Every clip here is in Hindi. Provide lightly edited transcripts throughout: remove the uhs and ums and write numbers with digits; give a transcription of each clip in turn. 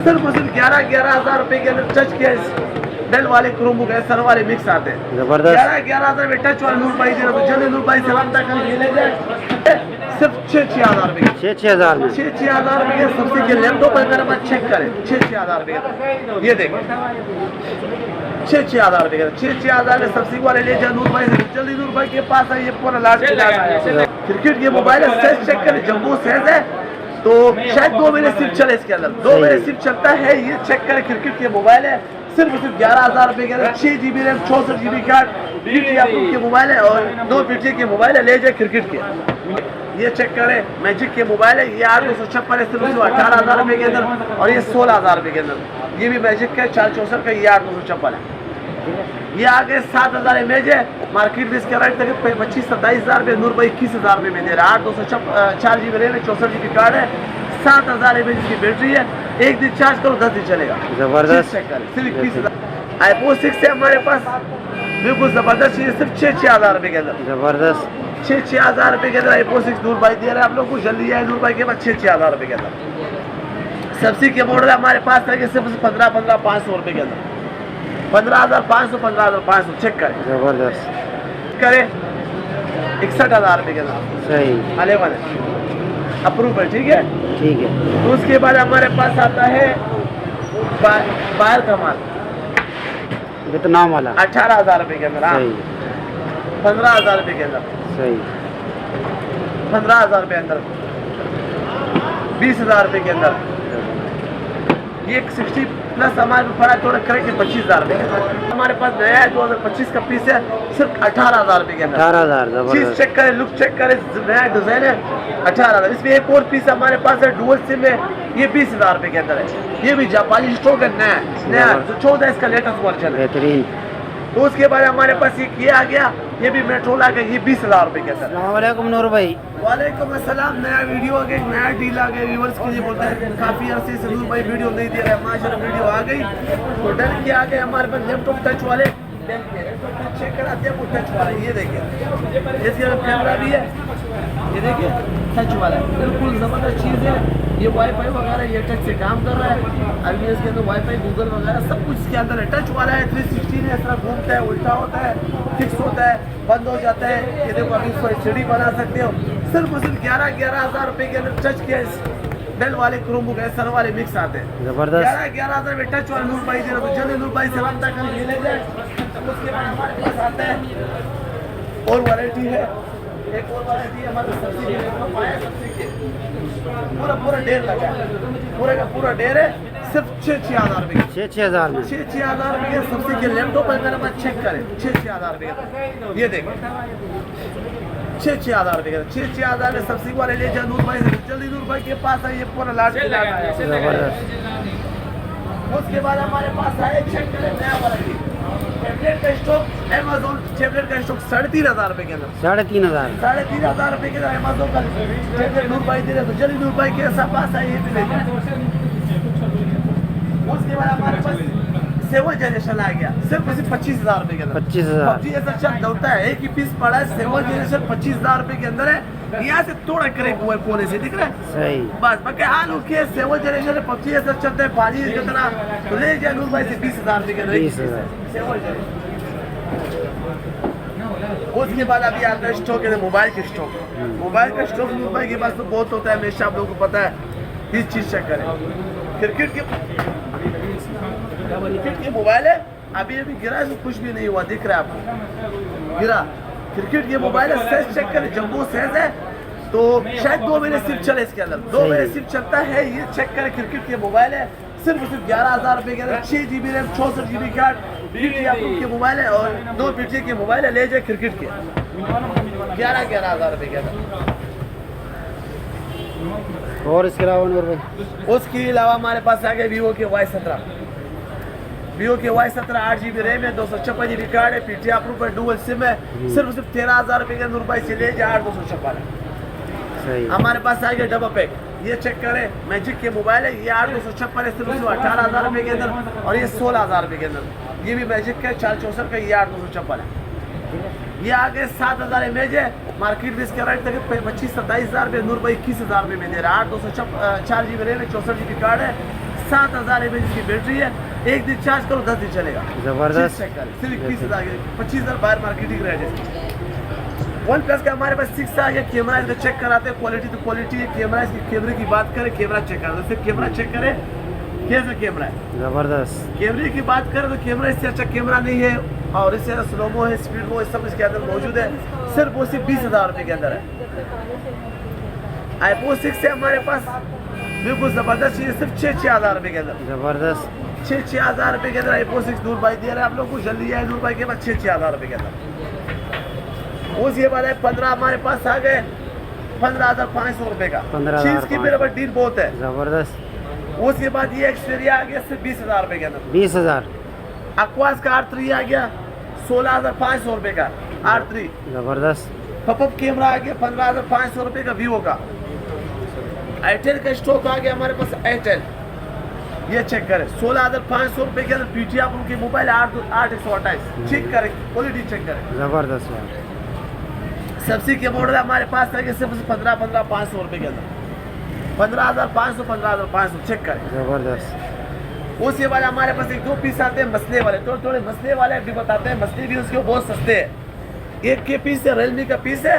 सिर्फ 11,000 रुपए के अंदर टच केस डेल वाले क्रोमबुक है, सर वाले मिक्स आते हैं। जबरदस्त। 11,000 में टच वाले नूर भाई दे रहे, तो जल्दी नूर भाई से रब्ता करके ले जाए। सिर्फ 6,000 रुपए 6,000 में 6,000 रुपए के सबसे के लैपटॉप अगर आप चेक करें 6,000 रुपए का, ये देखें 6,000 रुपए का, 6,000 में सबसे वाले ले जाए नूर भाई से, जल्दी नूर भाई के पास है। ये पूरा लाट क्रिकेट ये मोबाइल है, साइज चेक करें, जम्बो साइज है, तो शायद 2 महीने सिर्फ चले इसके अंदर, 2 महीने सिर्फ चलता है। ये चेक करें, क्रिकेट ये मोबाइल है, सिर्फ 11,000 रुपए के अंदर 6 GB रैम 64 GB कार्ड के मोबाइल है और 2 PTA के मोबाइल है, ले जाए क्रिकेट के। ये चेक करें, मैजिक के मोबाइल है, ये 856 है, सिर्फ 18,000 रुपए के अंदर, और ये 16,000 रुपए के अंदर। ये भी मैजिक का 464 का, ये 856 है। ये आगे 7,000 इमेज है, मार्केट में इसके राइट तक 25-27,000 रुपए, नूर भाई 21,000 रुपए में दे रहा है। 4 GB रैम है, 64 GB कार्ड है, 7,000 इमेज की बैटरी है, एक दिन चार्ज करो 10 दिन चलेगा। जबरदस्त। सिर्फ 21,000। iPhone 6 है हमारे पास, बिल्कुल जबरदस्त चीज, सिर्फ 6,000 रुपए के अंदर। जबरदस्त। 6,000 रुपए के अंदर iPhone 6 नूर भाई दे रहे हैं आप लोग को, जल्दी आए नूर भाई के पास 6,000 रुपए के अंदर। सबसे के मॉडल हमारे पास है सिर्फ 15,500 रुपए के अंदर, 15,500, 15,500 चेक करें। जबरदस्त करें 61,000 रुपए के अंदर, सही अलेवन है, अप्रूव है, ठीक है। ठीक है। तो उसके बाद हमारे पास आता है बाहर का माल, वियतनाम वाला 18,000 रुपए के अंदर, हाँ, सही 15,000 रुपए के अंदर, सही 15,000 रुपए अंदर, 20,000 रुपए के अंदर। ये 60 प्लस हमारे पास पड़ा, थोड़ा करेक्ट 25,000 रुपए के अंदर। हमारे पास नया है 2025 का पीस है, सिर्फ 18,000 रुपए के अंदर। 18,000 चीज जबरदस्त। चेक करें, लुक चेक करें, नया डिजाइन है, 18,000। इसमें एक और पीस हमारे पास है डुअल सिम है, ये 20,000 रुपए के अंदर है। ये भी जापानी स्टॉक है, नया जो 14 इसका लेटेस्ट वर्जन है। बेहतरीन। तो उसके बाद हमारे पास ये आ गया, ये भी मेट्रोला का, ये 20,000 रुपए के अंदर। अस्सलाम वालेकुम नूर भाई। वालेकुम अस्सलाम। नया वीडियो आ गई, नया डील आ गया, व्यूअर्स के लिए बोलते हैं काफी अरसे से नूर भाई वीडियो नहीं दे रहा है, माशाल्लाह वीडियो आ गई। तो डर के आ गए हमारे पास लैपटॉप टच वाले, चेक कराते हैं टच वाला, ये देखिए इसके कैमरा भी है, ये देखिए टच वाला है, बिल्कुल जबरदस्त चीज़ है। ये वाईफाई वगैरह ये टच से काम कर रहा है, अभी इसके अंदर वाईफाई गूगल वगैरह सब कुछ इसके अंदर है। टच वाला है, 360 है, इस तरह घूमता है, उल्टा होता है, फिक्स होता है, बंद हो जाता है। ये देखो अभी इसको एचडी बना सकते हो, सिर्फ 11,000 रुपए के अंदर टच केस डेल वाले क्रोमबुक है, सर वाले मिक्स आते हैं। जबरदस्त। 11,000 में टच वाले नूर भाई दे रहे, तो जल्दी नूर भाई से रब्ता करके ले जाए। उसके बाद हमारे पास आता है और वैरायटी है, एक और वैरायटी हमारे सब्जी पूरा ढेर लगा है, पूरे का पूरा ढेर है, सिर्फ 6,000 रुपए 6,000 में 6,000 रुपए के सबसे के लैपटॉप अगर आप चेक करें 6,000 रुपए का, ये देखें 6,000 रुपए का, 6,000 में सबसे वाले ले जाए नूर भाई से, जल्दी नूर भाई के पास है। ये पूरा लाट जबरदस्त। उसके बाद हमारे पास है चेक करें नया वैरायटी टैबलेट का स्टॉक, Amazon टैबलेट का स्टॉक 3,500 रुपए के अंदर, 3,500 3,500 रुपए के अंदर Amazon का टैबलेट नूर भाई दे रहे, तो जल्दी नूर भाई के पास है, ये भी ले जाए। उसके बाद हमारे पास 7 जनरेशन आ गया, सिर्फ 25,000 रुपए के अंदर। 25,000 PUBG ऐसा चल होता है, एक ही पीस पड़ा है, 7 जनरेशन 25,000 रुपए के अंदर है। यहाँ से थोड़ा करेक्ट हुआ है कोने से, दिख रहा है सही। बस बाकी हाल उसके 7 जनरेशन है, PUBG ऐसा चलता है, पानी जितना तो ले जाए नूर भाई से 20,000 रुपए के अंदर। 20,000। उसके बाद अभी आता है स्टॉक है मोबाइल के स्टॉक, मोबाइल का स्टॉक नूर भाई के पास तो बहुत होता है, हमेशा आप लोगों को पता है। इस चीज चेक करें, क्रिकेट के मोबाइल है, अभी गिरा है, कुछ भी नहीं हुआ, दिख रहा है आपको गिरा। क्रिकेट के मोबाइल है, साइज चेक करें, जम्बो साइज है, तो शायद 2 महीने सिर्फ चले इसके अंदर, 2 महीने सिर्फ चलता है। ये चेक करें, क्रिकेट के मोबाइल है, सिर्फ 11,000 रुपए के अंदर, 6 GB रैम 64 GB कार्ड के मोबाइल है और 2 PTA के मोबाइल है, ले जाए क्रिकेट के 11,000 रुपए के अंदर। और इसके अलावा नूर भाई, उसके अलावा हमारे पास आ गए वीवो के Y17, वीवो के Y17 8 GB रैम है, 256 GB कार्ड है, PTA अप्रूव है, डुअल सिम है, सिर्फ 13,000 रुपए के अंदर रुपए से ले जाए 8,256 सही। हमारे पास आ गया डबल पैक, ये चेक करें, मैजिक के मोबाइल है, ये 8,256 है, सिर्फ 18,000 रुपए के अंदर, और ये 16,000 रुपए के अंदर। ये भी मैजिक का 464 का, ये 8,256 है। ये आगे 7,000 इमेज है, मार्केट में इसके राइट तक 25-27,000 रुपये, नूर भाई 21,000 रुपये में दे रहा है। 4 GB रैम है, 64 GB कार्ड है, 7000 mAh की बैटरी है, एक दिन चार्ज करो 10 दिन चलेगा। जबरदस्त। चेक करें, सिर्फ 20,000 25,000 बाहर मार्केटिंग रेट है। वन प्लस का हमारे पास 6 आ गया, कैमरा इसका चेक कराते हैं, क्वालिटी तो क्वालिटी है, कैमरा इसकी कैमरे की बात करें, कैमरा चेक कराते हैं, सिर्फ कैमरा चेक करें कैसा कैमरा है। जबरदस्त। कैमरे की बात करें तो कैमरा इससे अच्छा कैमरा नहीं है, और इससे स्लोमो है, स्पीड वो सब इसके अंदर मौजूद है, सिर्फ वो सिर्फ 20,000 रुपये के अंदर है। iPhone 6 है हमारे पास, बिल्कुल जबरदस्त चीज, सिर्फ 6,000 रुपये के अंदर। जबरदस्त। 6,000 रुपये के अंदर iPhone 6 नूर भाई दे रहे हैं आप लोग को, जल्दी आए नूर भाई के पास 6,000 रुपये के अंदर। उसके बाद 15 हमारे पास आ गए 15,500 रुपये का, चीज की मेरे पास डील बहुत है। जबरदस्त। उसके बाद ये एक्सपेरिया आ गया सिर्फ 20,000 रुपये के अंदर। 20,000। अक्वास का R3 आ गया 16,500 रुपये का R3। जबरदस्त। पॉपअप कैमरा आ गया 15,500 रुपये का वीवो का। एयरटेल का स्टॉक आ गया हमारे पास एयरटेल, ये चेक करें 16,500 रुपये के अंदर पीटी आप उनके मोबाइल 8,128। चेक करें, क्वालिटी चेक करें। जबरदस्त यार। सबसे के मॉडल हमारे पास है सिर्फ 15,500 रुपये के अंदर, 15,500 15,500 चेक करें। जबरदस्त। उसके बाद हमारे पास एक दो पीस आते हैं मसले वाले, थोड़े थोड़े मसले वाले भी बताते हैं, मसले भी उसके बहुत सस्ते हैं। एक के पीस है रियलमी का पीस है,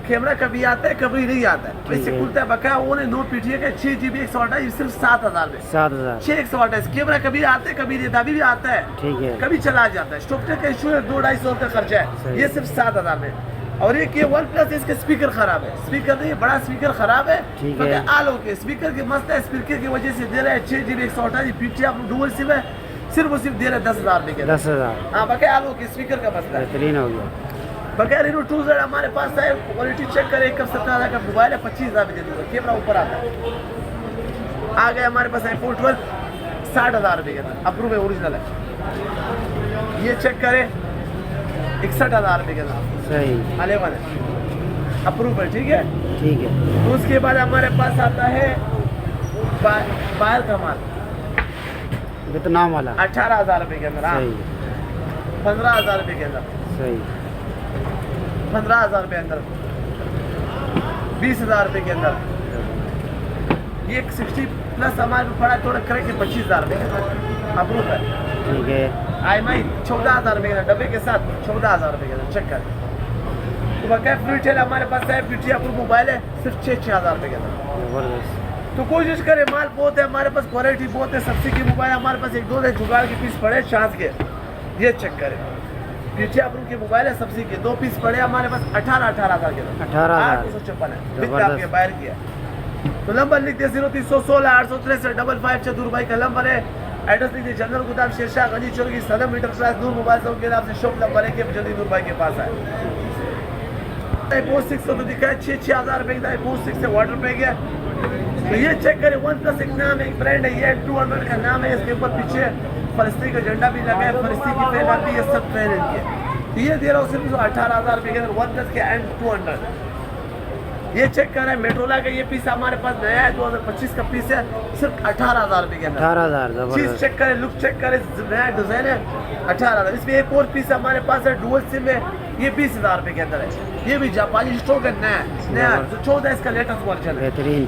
कैमरा कभी आता है कभी नहीं आता है, वैसे खुलता है बकाया वो ने 9 पीटीए का 6GB 128 सिर्फ 7,000 में। 7,000। 6/128 कैमरा कभी आता है कभी नहीं, अभी भी आता है, ठीक है। कभी चला जाता है, स्टॉकटेक का इशू है, 200-250 का खर्चा है, ये सिर्फ 7,000 में। और एक ये वन प्लस इसके स्पीकर खराब है, स्पीकर नहीं बड़ा स्पीकर खराब है, ठीक है। आलो के स्पीकर के मस्त है, स्पीकर की वजह से दे रहे हैं 6GB 128 पीटीए आप डुअल सिम है, सिर्फ दे रहे हैं 10,000 रुपये के। 10,000। हाँ बकाया आलो के स्पीकर का मसला है। बेहतरीन हो गया। बगैर इनो 2Z हमारे पास है, क्वालिटी चेक करें, 17,000 का मोबाइल है, 25,000 में दे दूंगा, कैमरा ऊपर आता है। आ गए हमारे पास iPhone 12 60,000 रुपये के अंदर, अप्रूव है, ओरिजिनल है, ये चेक करें 61,000 रुपये के अंदर, सही। 11 है, अप्रूव है, ठीक है। ठीक है। तो उसके बाद हमारे पास आता है बाहर का माल वियतनाम वाला 18,000 रुपये के अंदर, हाँ सही 15,000 रुपये के अंदर, सही 15,000 रुपये अंदर, 20,000 रुपये के अंदर। ये 60 प्लस हमारे को पड़ा थोड़ा करे कि 25,000 रुपये के अंदर अप्रूव है, ठीक है। IMI 14,000 रुपये के अंदर, डब्बे के साथ 14,000 रुपये के अंदर, चेक करें। तो बकाया फ्यूचर हमारे पास है, पीटी अप्रूव मोबाइल है, सिर्फ 6,000 रुपये के अंदर। जबरदस्त। तो कोशिश करें, माल बहुत है हमारे पास, क्वालिटी बहुत है, सबसे की मोबाइल हमारे पास एक दो है, जुगाड़ के पीस पड़े चांस के, ये चेक करें। पीछे अप्रूव के मोबाइल है, सबसे के 2 पीस पड़े हमारे पास 18,000 के अंदर, 18,000 है, बिल्कुल आपके बाहर किया। तो नंबर लिख दे 0316 863 55 चतुर भाई का नंबर है। एड्रेस लिख दे जनरल गोदाम शेरशाह गंजी चौक की सदम मीटर क्लास नूर मोबाइल शॉप के नाम से शॉप नंबर है कि जल्दी नूर भाई के पास आए। iPhone 6 तो दिखाया 6,000 रुपये का iPhone 6 से वाटर पे गया। तो ये चेक करें, वन प्लस एक नाम है, एक ब्रांड है, ये 200 का नाम है, इसके ऊपर पीछे फलस्तीन का झंडा भी लगा है, फलस्तीन की पहला भी ये सब पहले है। तो ये दे रहा हूँ सिर्फ 18,000 रुपये के अंदर, वन प्लस के एंड 200। ये चेक कर रहे हैं, मेट्रोला का ये पीस हमारे पास नया है, 2025 का पीस है, सिर्फ 18,000 रुपये के अंदर। 18,000। चीज जबरदस्त। चेक करें, लुक चेक करें, नया डिजाइन है, 18,000। इसमें एक और पीस हमारे पास है डुअल सिम है, ये 20,000 रुपये के अंदर है, ये भी जापानी स्टॉक है, नया जो 14 इसका लेटेस्ट वर्जन है। बेहतरीन।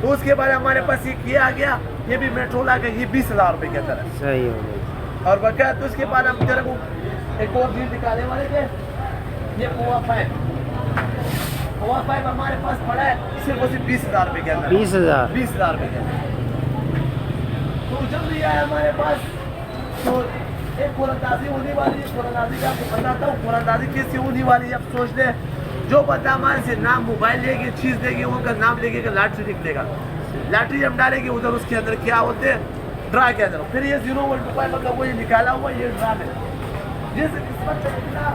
तो उसके बाद हमारे पास ये आ गया, ये भी मेट्रोला का, ये 20,000 रुपये के अंदर है। सही हो गया। और बकाया तो उसके बाद हम तेरे को एक और चीज दिखाने वाले थे, ये पोवा 5 हमारे पास पड़ा है, सिर्फ 20,000 रुपये के अंदर, 20,000। 20,000 रुपये के अंदर। तो जल्दी आया हमारे पास। तो एक कुरानदाजी होने वाली है, कुरानदाजी का आपको बताता हूँ, कुरानदाजी कैसे होने वाली है। अब सोच ले, जो बता हमारे से नाम मोबाइल लेके चीज़ देंगे, वो का नाम लेके लॉटरी निकलेगा, लॉटरी हम डालेंगे उधर, उसके अंदर क्या होते हैं ड्रा के अंदर, फिर ये 0 1 2 मतलब वो ये निकाला हुआ ये ड्रा में, जैसे किस्मत से निकला,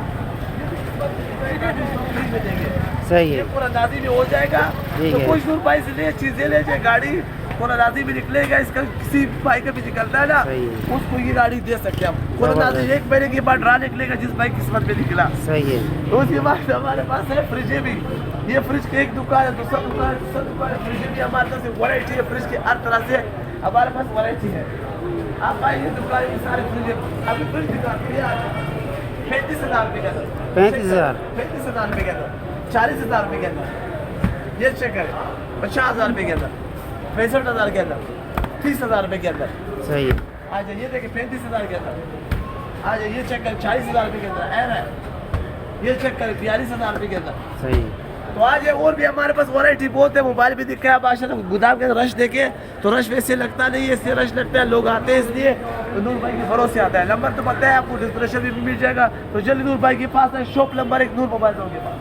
सही है। ये कुरानदाजी में हो जाएगा। ठीक तो है। कुछ दूर भाई से ले चीज़ें ले जाए, गाड़ी कुरानदाजी में निकलेगा, इसका किसी भाई का भी निकलता है ना, सही है। उसको ये गाड़ी दे सकते हैं हम। कुरानदाजी 1 महीने के बाद ड्रा निकलेगा, जिस भाई किस्मत में निकला। सही है। तो उसके बाद हमारे पास है फ्रिज भी, ये फ्रिज की एक दुकान है, दूसरा दुकान है, तीसरा दुकान है, फ्रिज भी हमारे पास वैरायटी है, फ्रिज की हर तरह से हमारे पास वैरायटी है। आप आइए दुकान में, सारे फ्रिज अभी फ्रिज दुकान 35,000 रुपये के अंदर, 35,000 रुपये के अंदर, 40,000 रुपये के अंदर, ये चेक करें, 50,000 रुपये के अंदर, 65,000 के अंदर, 30,000 रुपए के अंदर। सही है। आ जाइए, देखिए 35,000 के अंदर। आ जाइए, चेक कर 40,000 रुपए के अंदर एयर है। ये चेक कर 42,000 रुपए के अंदर। सही है। तो आज ये और भी हमारे पास वैरायटी बहुत है। मोबाइल भी दिखा है माशाल्लाह। गोदाम के रश देखे तो रश वैसे लगता नहीं है, इससे रश लगता है, लोग आते हैं इसलिए। तो नूर भाई के भरोसे आता है। नंबर तो पता है आपको, डिस्क्रिप्शन भी मिल जाएगा। तो जल्दी नूर भाई के पास है, शॉप नंबर 1 नूर मोबाइल के पास।